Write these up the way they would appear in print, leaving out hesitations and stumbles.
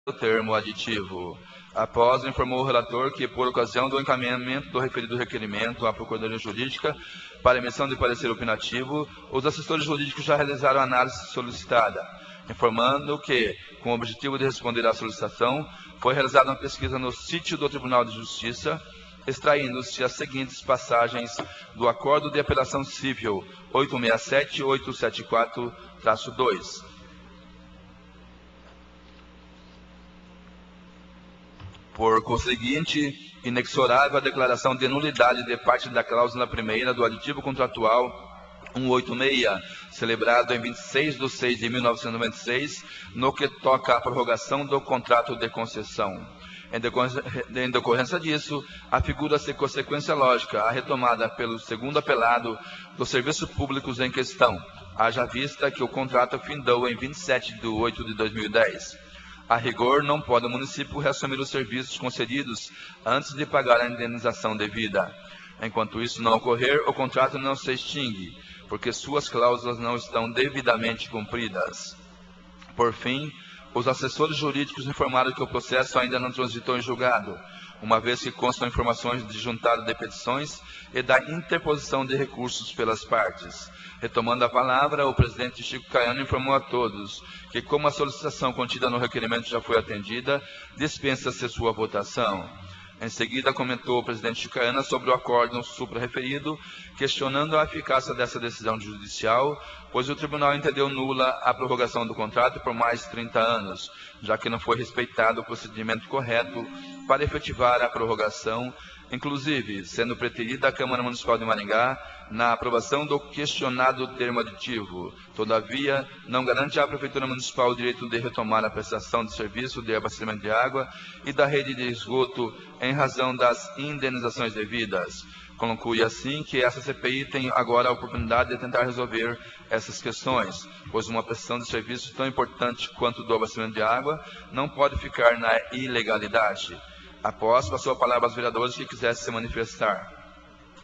o termo aditivo. Após, informou o relator que, por ocasião do encaminhamento do referido requerimento à Procuradoria Jurídica para emissão de parecer opinativo, os assessores jurídicos já realizaram a análise solicitada, informando que, com o objetivo de responder à solicitação, foi realizada uma pesquisa no sítio do Tribunal de Justiça, extraindo-se as seguintes passagens do Acordo de Apelação Civil 867 e 874-2. Por conseguinte, inexorável a declaração de nulidade de parte da cláusula primeira do aditivo contratual 186, celebrado em 26/6/1996, no que toca à prorrogação do contrato de concessão. Em decorrência disso, afigura-se consequência lógica a retomada pelo segundo apelado dos serviços públicos em questão, haja vista que o contrato findou em 27/8/2010. A rigor, não pode o município reassumir os serviços concedidos antes de pagar a indenização devida. Enquanto isso não ocorrer, o contrato não se extingue, porque suas cláusulas não estão devidamente cumpridas. Por fim, os assessores jurídicos informaram que o processo ainda não transitou em julgado, uma vez que constam informações de juntado de petições e da interposição de recursos pelas partes. Retomando a palavra, o presidente Chico Caiano informou a todos que, como a solicitação contida no requerimento já foi atendida, dispensa-se sua votação. Em seguida, comentou o presidente Chico Caiano sobre o acórdão suprarreferido, questionando a eficácia dessa decisão judicial, pois o tribunal entendeu nula a prorrogação do contrato por mais 30 anos, já que não foi respeitado o procedimento correto para efetivar a prorrogação, inclusive sendo preterida a Câmara Municipal de Maringá na aprovação do questionado termo aditivo. Todavia, não garante à Prefeitura Municipal o direito de retomar a prestação de serviço de abastecimento de água e da rede de esgoto em razão das indenizações devidas. Conclui assim que essa CPI tem agora a oportunidade de tentar resolver essas questões, pois uma prestação de serviço tão importante quanto do abastecimento de água não pode ficar na ilegalidade. Após, passou a palavra aos vereadores que quisessem se manifestar.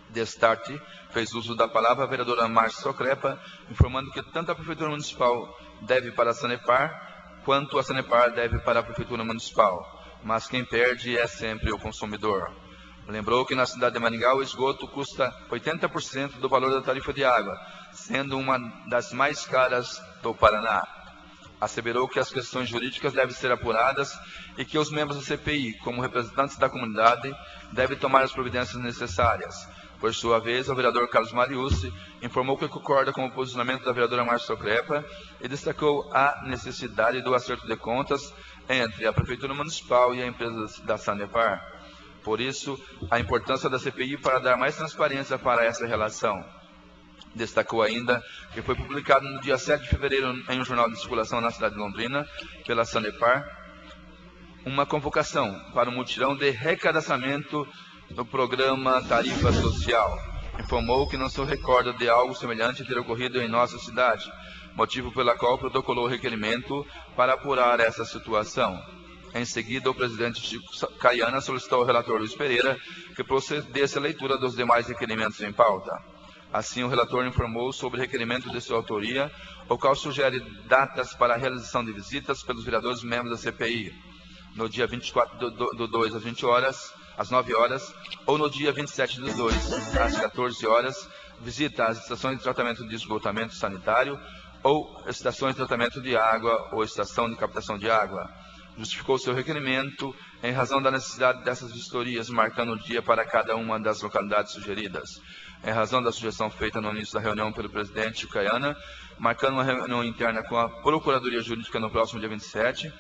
Destarte, fez uso da palavra a vereadora Márcia Socrepa, informando que tanto a Prefeitura Municipal deve para a Sanepar, quanto a Sanepar deve para a Prefeitura Municipal, mas quem perde é sempre o consumidor. Lembrou que na cidade de Maringá o esgoto custa 80% do valor da tarifa de água, sendo uma das mais caras do Paraná. Asseverou que as questões jurídicas devem ser apuradas e que os membros da CPI, como representantes da comunidade, devem tomar as providências necessárias. Por sua vez, o vereador Carlos Mariucci informou que concorda com o posicionamento da vereadora Márcia Socrepa e destacou a necessidade do acerto de contas entre a Prefeitura Municipal e a empresa da Sanepar. Por isso, a importância da CPI para dar mais transparência para essa relação. Destacou ainda que foi publicado no dia 7 de fevereiro em um jornal de circulação na cidade de Londrina, pela Sanepar, uma convocação para um mutirão de recadastramento do programa Tarifa Social. Informou que não se recorda de algo semelhante ter ocorrido em nossa cidade, motivo pela qual protocolou o requerimento para apurar essa situação. Em seguida, o presidente Chico Caiano solicitou ao relator Luiz Pereira que procedesse à leitura dos demais requerimentos em pauta. Assim, o relator informou sobre o requerimento de sua autoria, o qual sugere datas para a realização de visitas pelos vereadores membros da CPI, no dia 24/2 às 9 horas, ou no dia 27/2 às 14 horas, visita às estações de tratamento de esgotamento sanitário, ou estações de tratamento de água, ou estação de captação de água. Justificou seu requerimento em razão da necessidade dessas vistorias, marcando o dia para cada uma das localidades sugeridas. Em razão da sugestão feita no início da reunião pelo presidente Caiana, marcando uma reunião interna com a Procuradoria Jurídica no próximo dia 27,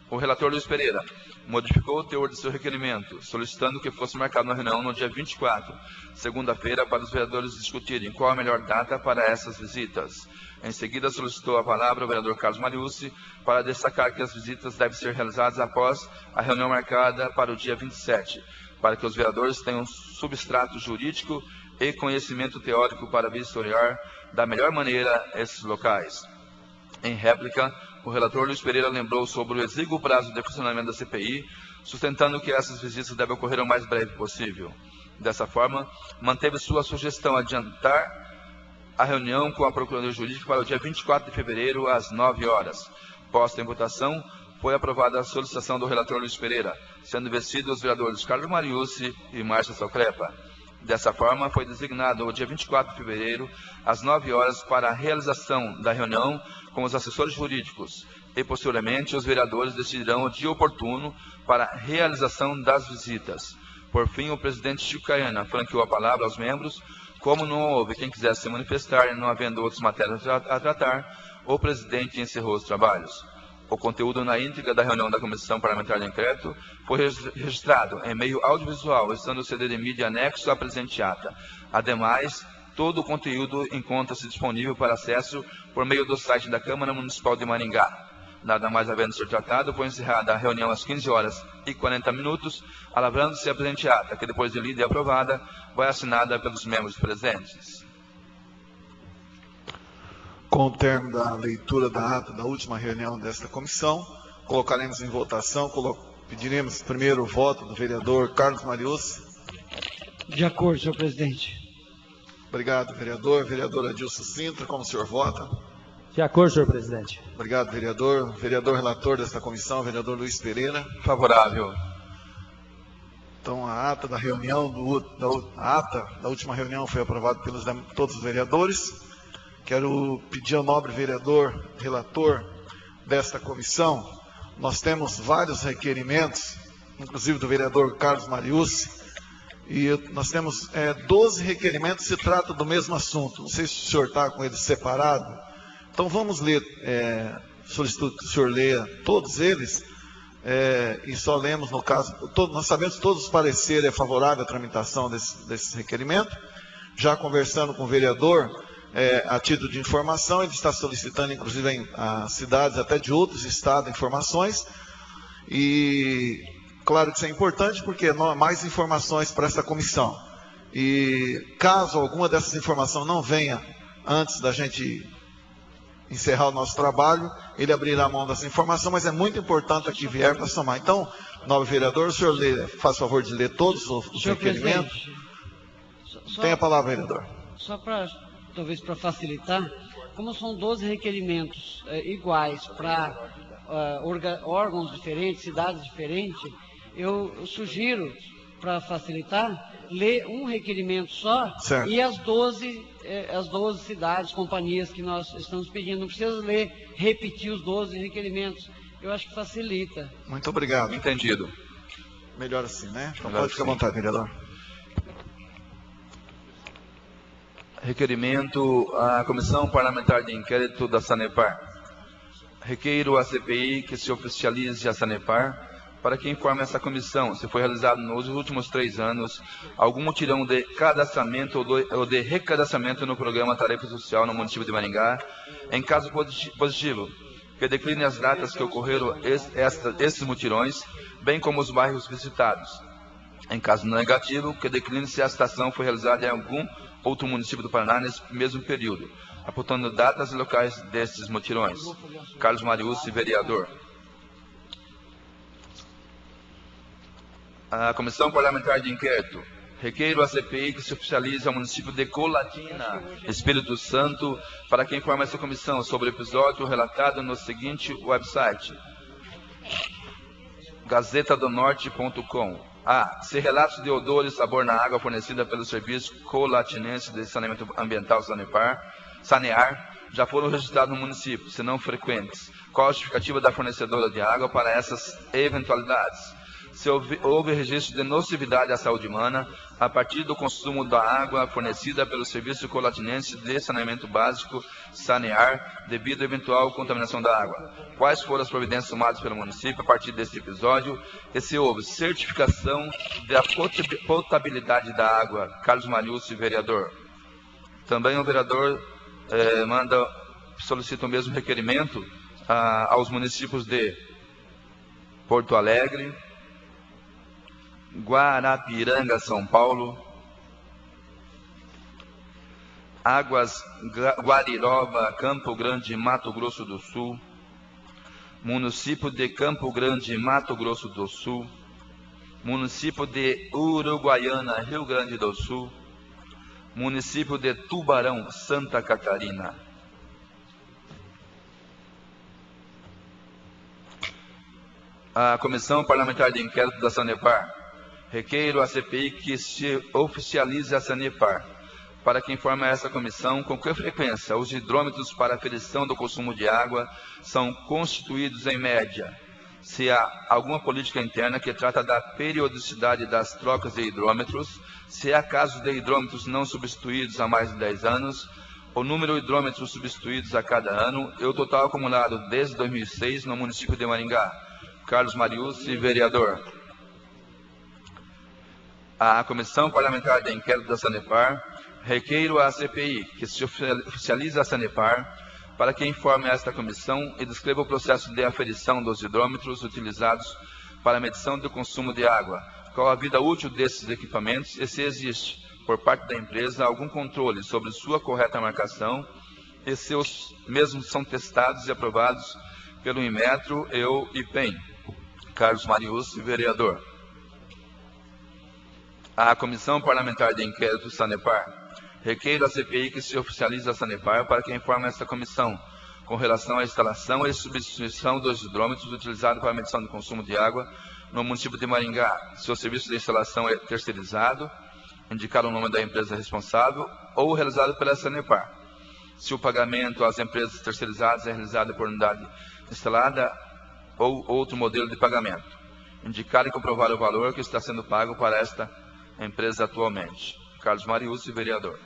o relator Luiz Pereira modificou o teor de seu requerimento, solicitando que fosse marcada uma reunião no dia 24, segunda-feira, para os vereadores discutirem qual a melhor data para essas visitas. Em seguida, solicitou a palavra ao vereador Carlos Mariucci para destacar que as visitas devem ser realizadas após a reunião marcada para o dia 27, para que os vereadores tenham substrato jurídico e conhecimento teórico para vistoriar da melhor maneira esses locais. Em réplica, o relator Luiz Pereira lembrou sobre o exíguo prazo de funcionamento da CPI, sustentando que essas visitas devem ocorrer o mais breve possível. Dessa forma, manteve sua sugestão adiantar a reunião com a Procuradoria Jurídica para o dia 24 de fevereiro, às 9 horas. Posta em votação, foi aprovada a solicitação do relator Luiz Pereira, sendo investidos os vereadores Carlos Mariucci e Márcia Salcrepa. Dessa forma, foi designado o dia 24 de fevereiro, às 9 horas, para a realização da reunião com os assessores jurídicos e, posteriormente, os vereadores decidirão o dia oportuno para a realização das visitas. Por fim, o presidente Chico Caiana franqueou a palavra aos membros. Como não houve quem quisesse se manifestar e não havendo outras matérias a tratar, o presidente encerrou os trabalhos. O conteúdo na íntegra da reunião da Comissão Parlamentar de Inquérito foi registrado em meio audiovisual, estando o CD de mídia anexo à presente ata. Ademais, todo o conteúdo encontra-se disponível para acesso por meio do site da Câmara Municipal de Maringá. Nada mais havendo ser tratado, foi encerrada a reunião às 15 horas e 40 minutos, alavrando-se a presente ata, que depois de lida e aprovada, vai assinada pelos membros presentes. Com o término da leitura da ata da última reunião desta comissão, colocaremos em votação, pediremos primeiro o voto do vereador Carlos Mariucci. De acordo, senhor presidente. Obrigado, vereador. Vereador Adilson Sintra, como o senhor vota? De acordo, senhor presidente. Obrigado, vereador. Vereador relator desta comissão, vereador Luiz Pereira. Favorável. Então, a ata da reunião, a ata da última reunião foi aprovada pelos todos os vereadores. Quero pedir ao nobre vereador relator desta comissão. Nós temos vários requerimentos, inclusive do vereador Carlos Mariucci, e nós temos 12 requerimentos que se trata do mesmo assunto. Não sei se o senhor está com eles separados. Então vamos ler, solicito que o senhor leia todos eles, e só lemos no caso, nós sabemos que todos os pareceres é favorável à tramitação desse requerimento. Já conversando com o vereador, a título de informação, ele está solicitando, inclusive, em cidades até de outros estados, informações. E, claro que isso é importante, porque não há mais informações para essa comissão. E, caso alguma dessas informações não venha antes da gente encerrar o nosso trabalho, ele abrirá a mão dessa informação, mas é muito importante que vier para somar. Então, nobre vereador, o senhor faz favor de ler todos os requerimentos. Tem a palavra, vereador. Só para... talvez para facilitar, como são 12 requerimentos iguais para órgãos diferentes, cidades diferentes, eu sugiro, para facilitar, ler um requerimento só, certo, e as 12 cidades, companhias que nós estamos pedindo. Não precisa repetir os 12 requerimentos. Eu acho que facilita. Muito obrigado. Entendido. Melhor assim, né? Então melhor pode ficar à vontade, vereador. Requerimento à Comissão Parlamentar de Inquérito da Sanepar. Requeiro à CPI que se oficialize a Sanepar para que informe essa comissão se foi realizado nos últimos 3 anos algum mutirão de cadastramento ou de recadastramento no programa Tarefa Social no município de Maringá. Em caso positivo, que decline as datas que ocorreram esses mutirões, bem como os bairros visitados. Em caso negativo, que decline se a estação foi realizada em algum outro município do Paraná nesse mesmo período, apontando datas e locais destes mutirões. Carlos Mariucci, vereador. A Comissão Parlamentar de Inquérito. Requeiro à CPI que se oficialize ao município de Colatina, Espírito Santo, para que informe essa comissão sobre o episódio relatado no seguinte website: gazetadonorte.com. A. Se relatos de odor e sabor na água fornecida pelo Serviço Colatinense de Saneamento Ambiental Sanear já foram registrados no município, se não frequentes. Qual a justificativa da fornecedora de água para essas eventualidades? Se houve registro de nocividade à saúde humana a partir do consumo da água fornecida pelo Serviço Colatinense de Saneamento Básico Sanear, devido à eventual contaminação da água. Quais foram as providências tomadas pelo município a partir deste episódio? E se houve certificação da potabilidade da água? Carlos Mariucci, vereador. Também o vereador solicita o mesmo requerimento aos municípios de Porto Alegre, Guarapiranga, São Paulo, Águas Guariroba, Campo Grande, Mato Grosso do Sul, município de Campo Grande, Mato Grosso do Sul, município de Uruguaiana, Rio Grande do Sul, município de Tubarão, Santa Catarina. A Comissão Parlamentar de Inquérito da Sanepar. Requeiro à CPI que se oficialize a Sanepar, para que informe a essa comissão com que frequência os hidrômetros para aferição do consumo de água são constituídos em média, se há alguma política interna que trata da periodicidade das trocas de hidrômetros, se há casos de hidrômetros não substituídos há mais de 10 anos, o número de hidrômetros substituídos a cada ano e o total acumulado desde 2006 no município de Maringá. Carlos Mariucci, vereador. A Comissão Parlamentar de Inquérito da Sanepar. Requeiro à CPI que se oficialize a Sanepar para que informe a esta comissão e descreva o processo de aferição dos hidrômetros utilizados para a medição do consumo de água, qual a vida útil desses equipamentos e se existe, por parte da empresa, algum controle sobre sua correta marcação e se os mesmos são testados e aprovados pelo Inmetro e o IPEM. Carlos Mariucci, vereador. A Comissão Parlamentar de Inquérito Sanepar. Requeiro à CPI que se oficialize a Sanepar para que informe esta comissão com relação à instalação e substituição dos hidrômetros utilizados para a medição do consumo de água no município de Maringá, se o serviço de instalação é terceirizado, indicar o nome da empresa responsável ou realizado pela Sanepar, se o pagamento às empresas terceirizadas é realizado por unidade instalada ou outro modelo de pagamento, indicar e comprovar o valor que está sendo pago para esta empresa atualmente. Carlos Mariucci, vereador.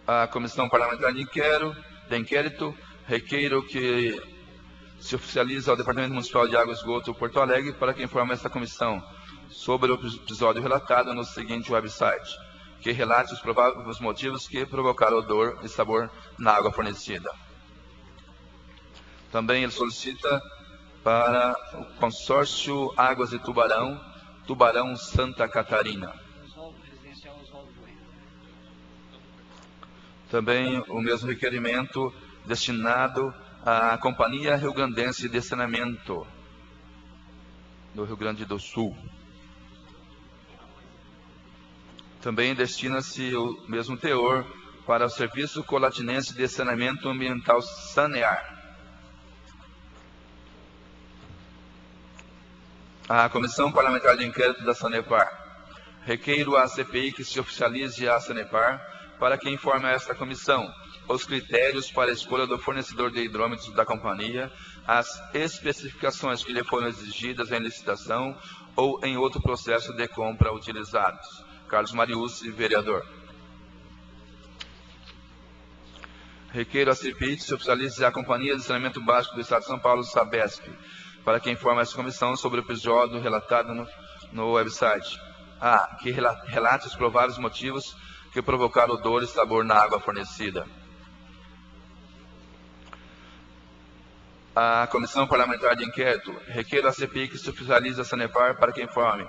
A Comissão Parlamentar de Inquérito, requeiro que se oficialize ao Departamento Municipal de Água e Esgoto Porto Alegre para que informe esta comissão sobre o episódio relatado no seguinte website, que relate os prováveis motivos que provocaram odor e sabor na água fornecida. Também ele solicita para o consórcio Águas de Tubarão Santa Catarina. Também o mesmo requerimento destinado à Companhia Rio Grandense de Saneamento do Rio Grande do Sul. Também destina-se o mesmo teor para o Serviço Colatinense de Saneamento Ambiental Sanear. A Comissão Parlamentar de Inquérito da Sanepar. Requeiro à CPI que se oficialize a Sanepar para que informe a esta comissão os critérios para a escolha do fornecedor de hidrômetros da companhia, as especificações que lhe foram exigidas em licitação ou em outro processo de compra utilizados. Carlos Mariucci, vereador. Requeiro à CPI que se oficialize a Companhia de Saneamento Básico do Estado de São Paulo, Sabesp, para que informe essa comissão sobre o episódio relatado no website. A. Que relate os prováveis motivos que provocaram odor e sabor na água fornecida. A Comissão Parlamentar de Inquérito. Requeiro à CPI que se oficialize a Sanepar para que informe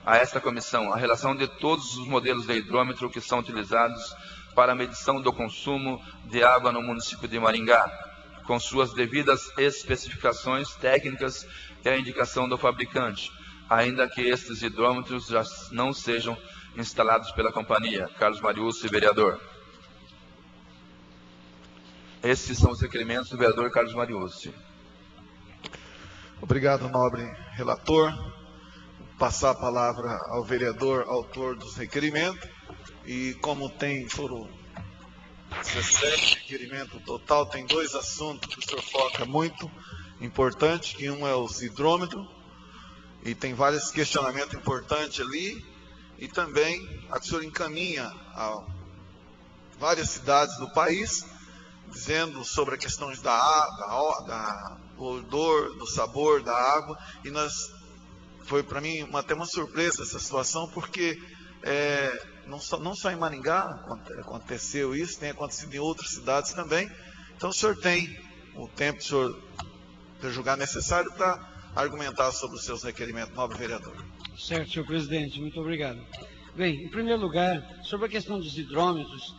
a esta comissão a relação de todos os modelos de hidrômetro que são utilizados para a medição do consumo de água no município de Maringá, com suas devidas especificações técnicas e a indicação do fabricante, ainda que estes hidrômetros já não sejam instalados pela companhia. Carlos Mariucci, vereador. Esses são os requerimentos do vereador Carlos Mariucci. Obrigado, nobre relator. Vou passar a palavra ao vereador, autor dos requerimentos. E como foram 17 requerimentos total, tem dois assuntos que o senhor foca muito importante, que um é os hidrômetros, e tem vários questionamentos importantes ali, e também a que o senhor encaminha a várias cidades do país, dizendo sobre as questões do odor, do sabor da água, e foi para mim até uma surpresa essa situação, porque não só em Maringá aconteceu isso, tem acontecido em outras cidades também. Então o senhor tem o tempo que o senhor julgar necessário para argumentar sobre os seus requerimentos, nobre vereador. Certo, senhor presidente, muito obrigado. Bem, em primeiro lugar, sobre a questão dos hidrômetros,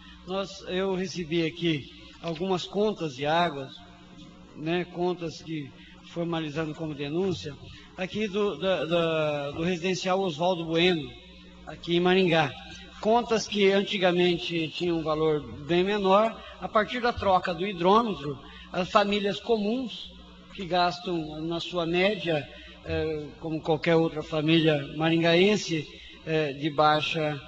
eu recebi aqui algumas contas de águas, contas que formalizando como denúncia, aqui do residencial Oswaldo Bueno, aqui em Maringá. Contas que antigamente tinham um valor bem menor, a partir da troca do hidrômetro, as famílias comuns, que gastam na sua média, como qualquer outra família maringaense, de baixa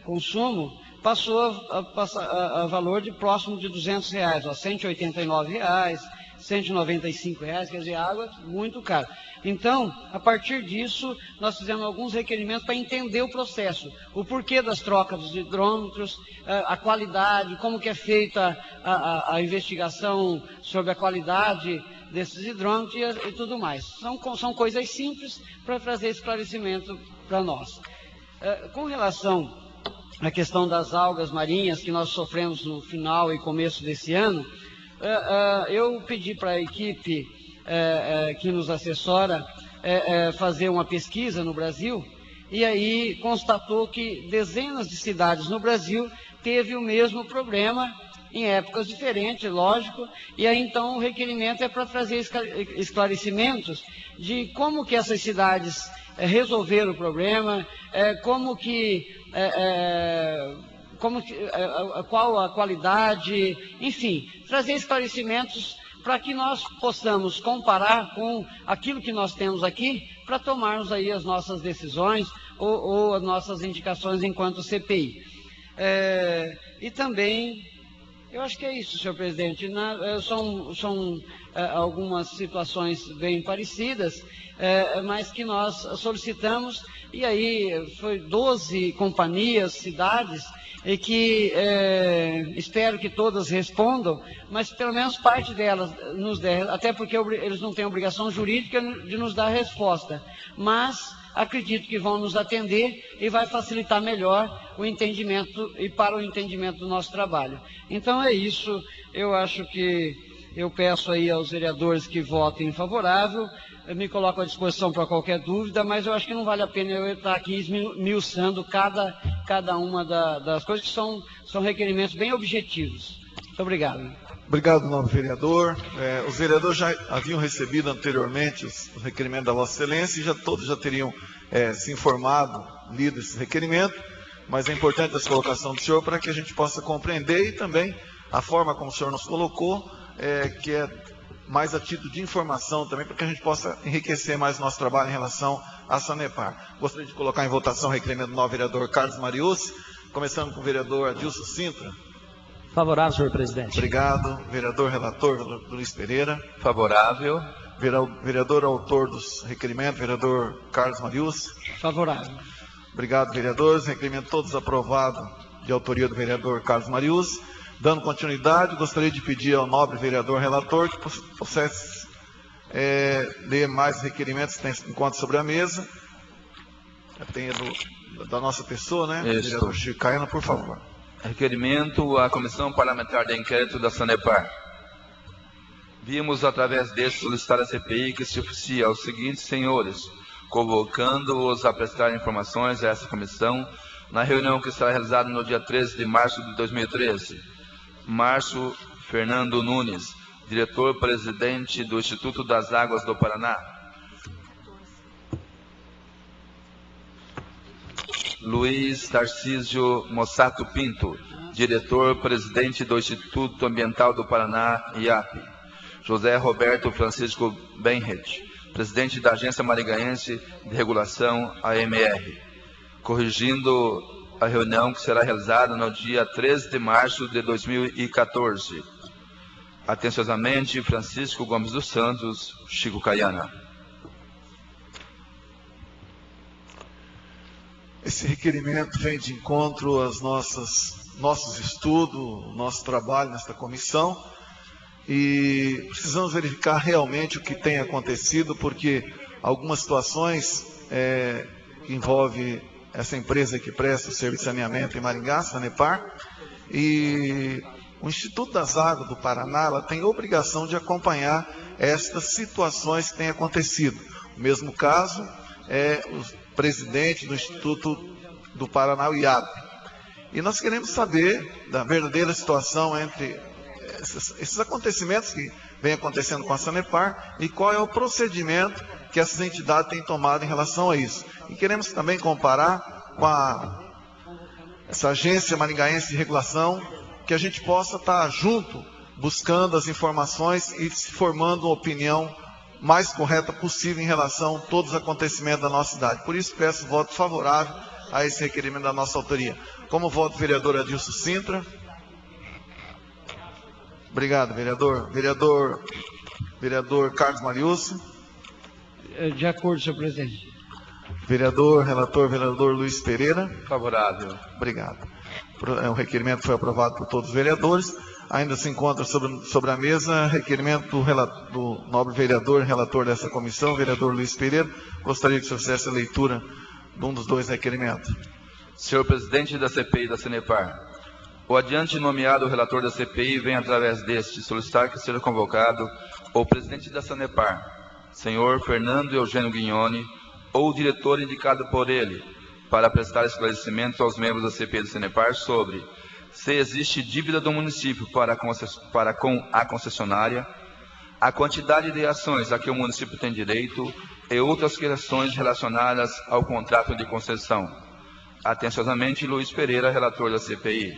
consumo, passou a valor de próximo de R$200, R$ 189, R$ 195, quer dizer, água muito cara. Então, a partir disso, nós fizemos alguns requerimentos para entender o processo, o porquê das trocas dos hidrômetros, a qualidade, como que é feita a investigação sobre a qualidade desses hidrômetros e tudo mais. São coisas simples para trazer esclarecimento para nós. Com relação à questão das algas marinhas que nós sofremos no final e começo desse ano, eu pedi para a equipe que nos assessora fazer uma pesquisa no Brasil, e aí constatou que dezenas de cidades no Brasil teve o mesmo problema em épocas diferentes, lógico, e aí então o requerimento é para trazer esclarecimentos de como que essas cidades resolveram o problema, qual a qualidade, enfim, trazer esclarecimentos para que nós possamos comparar com aquilo que nós temos aqui, para tomarmos aí as nossas decisões ou as nossas indicações enquanto CPI. E também, eu acho que é isso, senhor presidente, são algumas situações bem parecidas, mas que nós solicitamos, e aí foi 12 companhias, cidades, e que espero que todas respondam, mas pelo menos parte delas nos dê, até porque eles não têm obrigação jurídica de nos dar resposta, mas acredito que vão nos atender e vai facilitar melhor o entendimento e para o entendimento do nosso trabalho. Então é isso, eu acho que eu peço aí aos vereadores que votem favorável, eu me coloco à disposição para qualquer dúvida, mas eu acho que não vale a pena eu estar aqui esmiuçando cada uma das coisas, que são requerimentos bem objetivos. Muito obrigado. Obrigado, nobre vereador. Os vereadores já haviam recebido anteriormente os requerimentos da Vossa Excelência e todos já teriam se informado, lido esse requerimento, mas é importante essa colocação do senhor para que a gente possa compreender e também a forma como o senhor nos colocou, que é mais a título de informação também, para que a gente possa enriquecer mais o nosso trabalho em relação à Sanepar. Gostaria de colocar em votação o requerimento do novo vereador Carlos Marius, começando com o vereador Adilson Sintra. Favorável, senhor presidente. Obrigado. Vereador relator, Luiz Pereira. Favorável. Vereador autor dos requerimentos, vereador Carlos Marius. Favorável. Obrigado, vereadores. Requerimento todos aprovado de autoria do vereador Carlos Marius. Dando continuidade, gostaria de pedir ao nobre vereador relator que pudesse ler mais requerimentos que tem enquanto sobre a mesa. Tem da nossa pessoa, né? Isso. Vereador Chico Caiana, por favor. Requerimento à Comissão Parlamentar de Inquérito da Sanepar. Vimos através deste solicitar a CPI que se oficie aos seguintes senhores, convocando-os a prestar informações a essa comissão na reunião que será realizada no dia 13 de março de 2013. Márcio Fernando Nunes, diretor-presidente do Instituto das Águas do Paraná. Luiz Tarcísio Mossato Pinto, diretor-presidente do Instituto Ambiental do Paraná, IAP. José Roberto Francisco Benret, presidente da Agência Maringaense de Regulação, AMR. Corrigindo a reunião que será realizada no dia 13 de março de 2014. Atenciosamente, Francisco Gomes dos Santos, Chico Caiana. Esse requerimento vem de encontro aos nossos estudos, nosso trabalho nesta comissão, e precisamos verificar realmente o que tem acontecido, porque algumas situações que envolvem essa empresa que presta o serviço de saneamento em Maringá, Sanepar, e o Instituto das Águas do Paraná, ela tem obrigação de acompanhar estas situações que têm acontecido. O mesmo caso é o presidente do Instituto do Paraná, o IAP. E nós queremos saber da verdadeira situação entre esses acontecimentos que vem acontecendo com a Sanepar e qual é o procedimento que essas entidades têm tomado em relação a isso. E queremos também comparar com essa agência maringaense de regulação, que a gente possa estar junto buscando as informações e se formando uma opinião mais correta possível em relação a todos os acontecimentos da nossa cidade. Por isso, peço voto favorável a esse requerimento da nossa autoria. Como voto, vereador Adilson Sintra. Obrigado, vereador. Vereador Carlos Mariucci. De acordo, senhor presidente. Vereador, relator, vereador Luiz Pereira. Favorável. Obrigado. O requerimento foi aprovado por todos os vereadores. Ainda se encontra sobre a mesa requerimento do nobre vereador, relator dessa comissão, vereador Luiz Pereira. Gostaria que o senhor fizesse a leitura de um dos dois requerimentos. Senhor presidente da CPI da Sanepar, o adiante nomeado relator da CPI vem através deste solicitar que seja convocado o presidente da Sanepar, senhor Fernando Eugênio Guignoni, ou o diretor indicado por ele, para prestar esclarecimentos aos membros da CPI da Sanepar sobre se existe dívida do município para com a concessionária, a quantidade de ações a que o município tem direito e outras questões relacionadas ao contrato de concessão. Atenciosamente, Luiz Pereira, relator da CPI.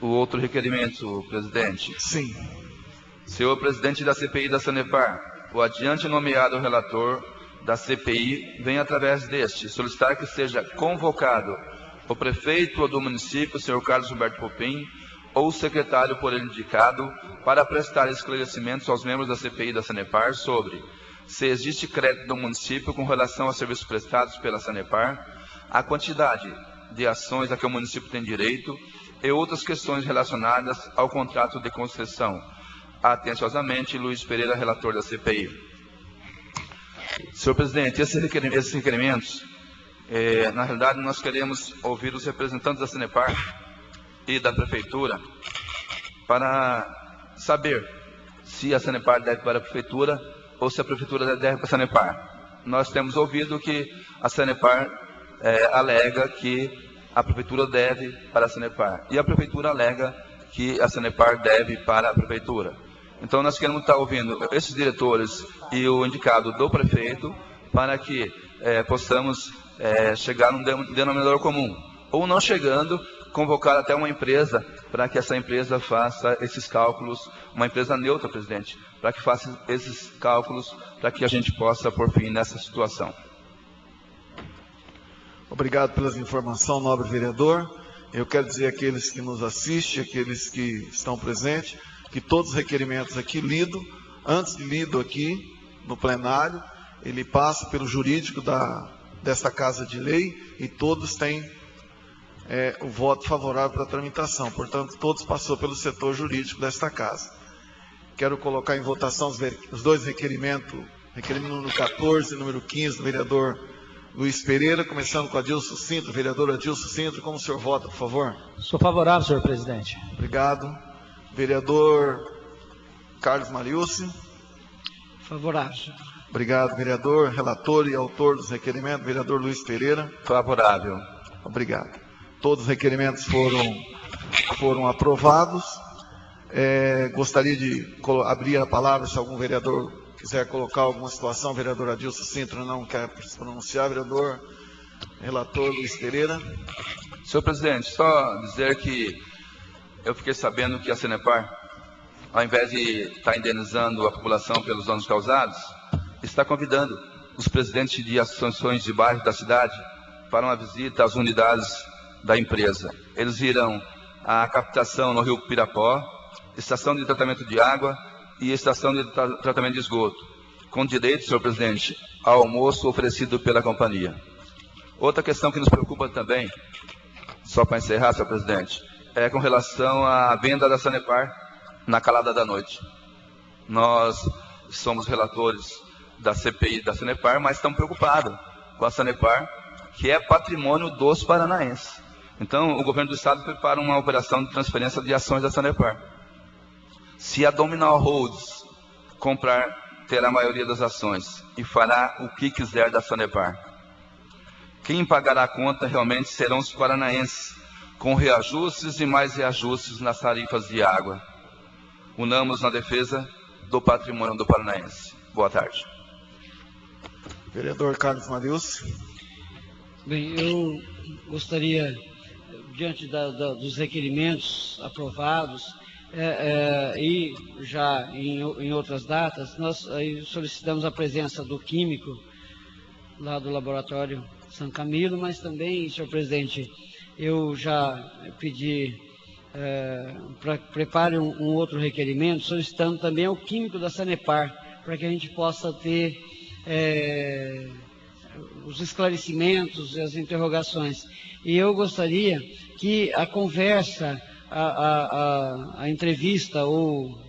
O outro requerimento, presidente. Sim. Senhor presidente da CPI da Sanepar, o adiante nomeado relator da CPI vem através deste solicitar que seja convocado o prefeito do município, senhor Carlos Roberto Popim, ou o secretário por ele indicado, para prestar esclarecimentos aos membros da CPI da Sanepar sobre se existe crédito do município com relação aos serviços prestados pela Sanepar, a quantidade de ações a que o município tem direito e outras questões relacionadas ao contrato de concessão. Atenciosamente, Luiz Pereira, relator da CPI. Senhor presidente, esses requerimentos, na realidade, nós queremos ouvir os representantes da Sanepar e da Prefeitura para saber se a Sanepar deve para a Prefeitura ou se a Prefeitura deve para a Sanepar. Nós temos ouvido que a Sanepar alega que a Prefeitura deve para a Sanepar e a Prefeitura alega que a Sanepar deve para a Prefeitura. Então, nós queremos estar ouvindo esses diretores e o indicado do prefeito para que possamos chegar num denominador comum. Ou não chegando, convocar até uma empresa para que essa empresa faça esses cálculos, uma empresa neutra, presidente, para que faça esses cálculos para que a gente possa pôr fim nessa situação. Obrigado pelas informações, nobre vereador. Eu quero dizer àqueles que nos assistem, àqueles que estão presentes, que todos os requerimentos aqui lidos, antes de lido aqui no plenário, ele passa pelo jurídico desta Casa de Lei e todos têm o voto favorável para a tramitação. Portanto, todos passou pelo setor jurídico desta Casa. Quero colocar em votação os dois requerimentos, requerimento número 14 e número 15 do vereador Luiz Pereira, começando com Adilson Sintra. Vereador Adilson Sintra, como o senhor vota, por favor? Sou favorável, senhor presidente. Obrigado. Vereador Carlos Mariucci. Favorável. Obrigado, vereador, relator e autor dos requerimentos, vereador Luiz Pereira. Favorável. Obrigado. Todos os requerimentos foram aprovados. Gostaria de abrir a palavra se algum vereador quiser colocar alguma situação. Vereador Adilson Sintra não quer se pronunciar. Vereador relator Luiz Pereira. Senhor presidente, só dizer que eu fiquei sabendo que a Sanepar, ao invés de estar indenizando a população pelos danos causados, está convidando os presidentes de associações de bairro da cidade para uma visita às unidades da empresa. Eles virão a captação no Rio Pirapó, estação de tratamento de água e estação de tratamento de esgoto, com direito, senhor presidente, ao almoço oferecido pela companhia. Outra questão que nos preocupa também, só para encerrar, senhor presidente, é com relação à venda da Sanepar na calada da noite. Nós somos relatores da CPI da Sanepar, mas estamos preocupados com a Sanepar, que é patrimônio dos paranaenses. Então, o governo do estado prepara uma operação de transferência de ações da Sanepar. Se a Dominal Holds comprar, terá a maioria das ações e fará o que quiser da Sanepar. Quem pagará a conta realmente serão os paranaenses, com reajustes e mais reajustes nas tarifas de água. Unamos na defesa do patrimônio do paranaense. Boa tarde. Vereador Carlos Mariucci. Bem, eu gostaria, diante dos requerimentos aprovados, E já em outras datas, nós aí solicitamos a presença do químico lá do laboratório São Camilo, mas também, senhor presidente, eu já pedi para que prepare um outro requerimento, solicitando também ao químico da Sanepar, para que a gente possa ter os esclarecimentos e as interrogações. E eu gostaria que a conversa, a entrevista ou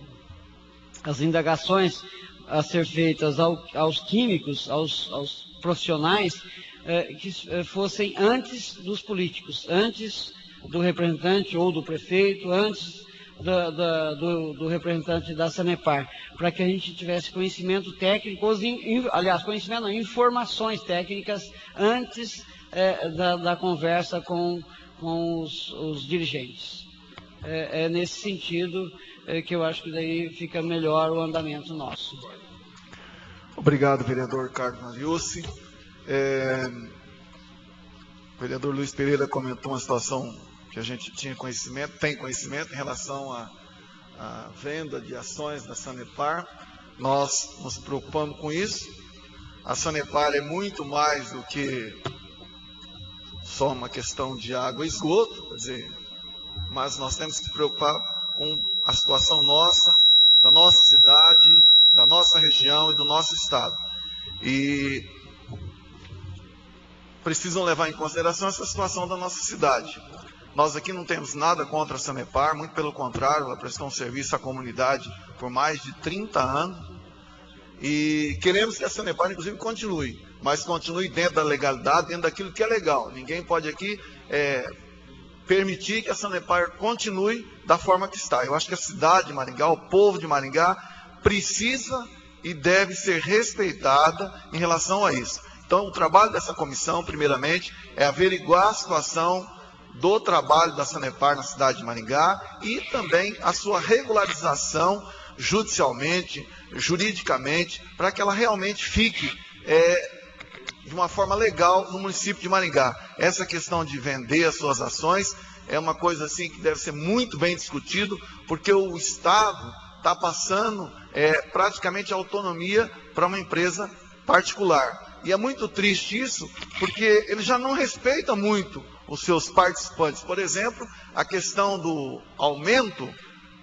as indagações a ser feitas aos químicos, aos profissionais, que fossem antes dos políticos, antes do representante ou do prefeito, antes do representante da Sanepar, para que a gente tivesse conhecimento técnico, aliás, conhecimento não, informações técnicas antes da conversa com os dirigentes. É nesse sentido que eu acho que daí fica melhor o andamento nosso. Obrigado, vereador Carlos Mariucci. O vereador Luiz Pereira comentou uma situação que a gente tem conhecimento em relação à venda de ações da Sanepar. Nós nos preocupamos com isso. A Sanepar é muito mais do que só uma questão de água e esgoto, quer dizer, mas nós temos que se preocupar com a situação nossa, da nossa cidade, da nossa região e do nosso estado. E precisam levar em consideração essa situação da nossa cidade. Nós aqui não temos nada contra a Sanepar, muito pelo contrário, ela prestou um serviço à comunidade por mais de 30 anos. E queremos que a Sanepar, inclusive, continue, mas continue dentro da legalidade, dentro daquilo que é legal. Ninguém pode aqui permitir que a Sanepar continue da forma que está. Eu acho que a cidade de Maringá, o povo de Maringá, precisa e deve ser respeitada em relação a isso. Então, o trabalho dessa comissão, primeiramente, é averiguar a situação do trabalho da Sanepar na cidade de Maringá e também a sua regularização judicialmente, juridicamente, para que ela realmente fique de uma forma legal no município de Maringá. Essa questão de vender as suas ações é uma coisa assim que deve ser muito bem discutido, porque o Estado está passando praticamente autonomia para uma empresa particular. E é muito triste isso, porque ele já não respeita muito os seus participantes. Por exemplo, a questão do aumento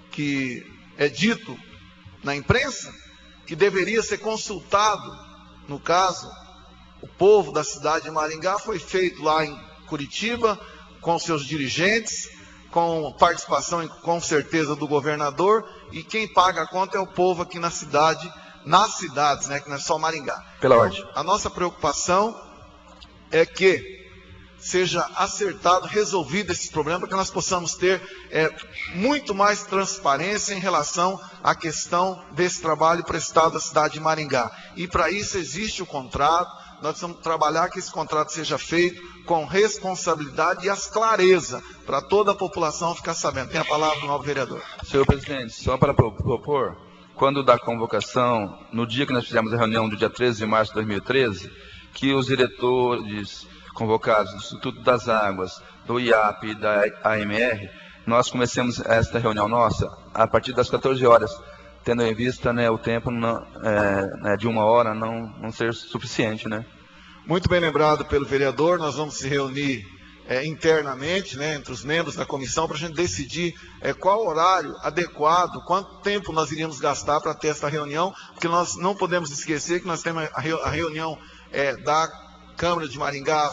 que é dito na imprensa, que deveria ser consultado, no caso, o povo da cidade de Maringá, foi feito lá em Curitiba, com seus dirigentes, com participação, com certeza, do governador, e quem paga a conta é o povo aqui na cidade, nas cidades, né, que não é só Maringá. Pela ordem. A nossa preocupação é que seja acertado, resolvido esses problemas, para que nós possamos ter muito mais transparência em relação à questão desse trabalho prestado à cidade de Maringá. E para isso existe o contrato, nós precisamos trabalhar que esse contrato seja feito com responsabilidade e as clareza, para toda a população ficar sabendo. Tem a palavra do novo vereador. Senhor presidente, só para propor, quando da convocação, no dia que nós fizemos a reunião do dia 13 de março de 2013, que os diretores convocados do Instituto das Águas, do IAP e da AMR, nós começamos esta reunião nossa a partir das 14 horas, tendo em vista, né, o tempo de 1 hora não ser suficiente, né? Muito bem lembrado pelo vereador. Nós vamos se reunir internamente, né, entre os membros da comissão, para a gente decidir qual horário adequado, quanto tempo nós iríamos gastar para ter essa reunião, porque nós não podemos esquecer que nós temos a reunião da Câmara de Maringá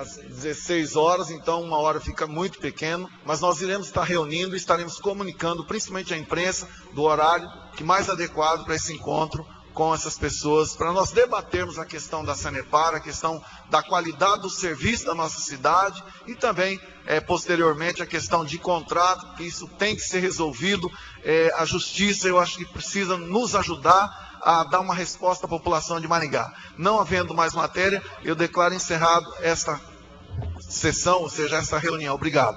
às 16 horas, então 1 hora fica muito pequeno, mas nós iremos estar reunindo e estaremos comunicando, principalmente à imprensa, do horário que mais adequado para esse encontro com essas pessoas, para nós debatermos a questão da Sanepar, a questão da qualidade do serviço da nossa cidade e também, posteriormente, a questão de contrato, que isso tem que ser resolvido. A Justiça, eu acho que precisa nos ajudar a dar uma resposta à população de Maringá. Não havendo mais matéria, eu declaro encerrado esta sessão, ou seja, esta reunião. Obrigado.